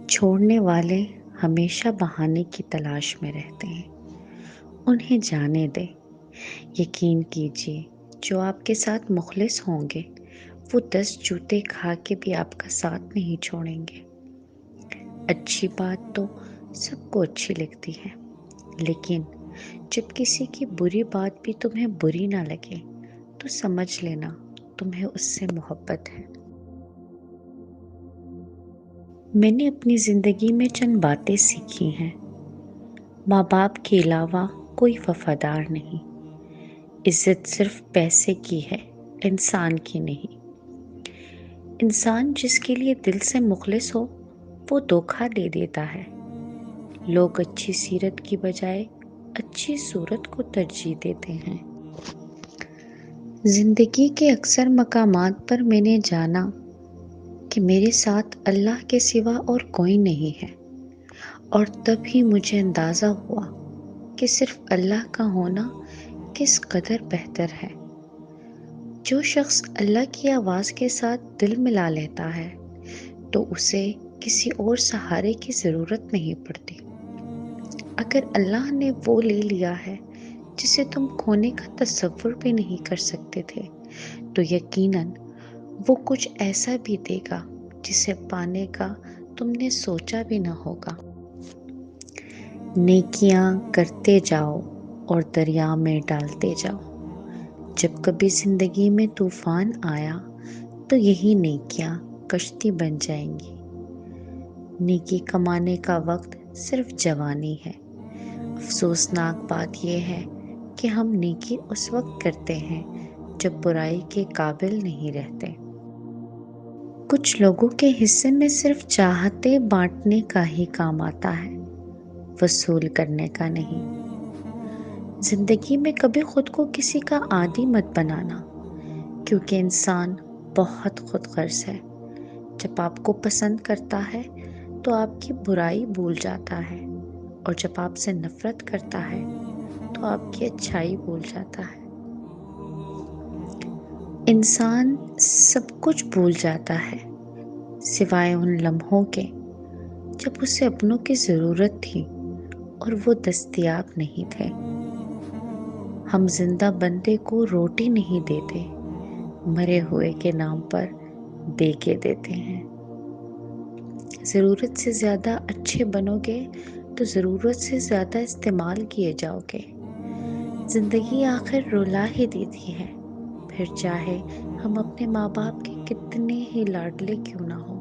چھوڑنے والے ہمیشہ بہانے کی تلاش میں رہتے ہیں۔ انہیں جانے دیں۔ یقین کیجیے، جو آپ کے ساتھ مخلص ہوں گے وہ 10 جوتے کھا کے بھی آپ کا ساتھ نہیں چھوڑیں گے۔ اچھی بات تو سب کو اچھی لگتی ہے، لیکن جب کسی کی بری بات بھی تمہیں بری نہ لگے تو سمجھ لینا تمہیں اس سے محبت ہے۔ میں نے اپنی زندگی میں چند باتیں سیکھی ہیں۔ ماں باپ کے علاوہ کوئی وفادار نہیں۔ عزت صرف پیسے کی ہے، انسان کی نہیں۔ انسان جس کے لیے دل سے مخلص ہو وہ دھوکہ دے دیتا ہے۔ لوگ اچھی سیرت کی بجائے اچھی صورت کو ترجیح دیتے ہیں۔ زندگی کے اکثر مقامات پر میں نے جانا کہ میرے ساتھ اللہ کے سوا اور کوئی نہیں ہے، اور تب ہی مجھے اندازہ ہوا کہ صرف اللہ کا ہونا کس قدر بہتر ہے۔ جو شخص اللہ کی آواز کے ساتھ دل ملا لیتا ہے تو اسے کسی اور سہارے کی ضرورت نہیں پڑتی۔ اگر اللہ نے وہ لے لیا ہے جسے تم کھونے کا تصور بھی نہیں کر سکتے تھے، تو یقیناً وہ کچھ ایسا بھی دے گا جسے پانے کا تم نے سوچا بھی نہ ہوگا۔ نیکیاں کرتے جاؤ اور دریا میں ڈالتے جاؤ۔ جب کبھی زندگی میں طوفان آیا تو یہی نیکیاں کشتی بن جائیں گی۔ نیکی کمانے کا وقت صرف جوانی ہے۔ افسوسناک بات یہ ہے کہ ہم نیکی اس وقت کرتے ہیں جب برائی کے قابل نہیں رہتے۔ کچھ لوگوں کے حصے میں صرف چاہتے بانٹنے کا ہی کام آتا ہے، وصول کرنے کا نہیں۔ زندگی میں کبھی خود کو کسی کا عادی مت بنانا، کیونکہ انسان بہت خود غرض ہے۔ جب آپ کو پسند کرتا ہے تو آپ کی برائی بھول جاتا ہے، اور جب آپ سے نفرت کرتا ہے تو آپ کی اچھائی بھول جاتا ہے۔ انسان سب کچھ بھول جاتا ہے سوائے ان لمحوں کے جب اسے اپنوں کی ضرورت تھی اور وہ دستیاب نہیں تھے۔ ہم زندہ بندے کو روٹی نہیں دیتے، مرے ہوئے کے نام پر دیکے دیتے ہیں۔ ضرورت سے زیادہ اچھے بنو گے تو ضرورت سے زیادہ استعمال کیے جاؤ گے۔ زندگی آخر رلا ہی دیتی ہے، پھر چاہے ہم اپنے ماں باپ کے کتنے ہی لاڈلے کیوں نہ ہوں۔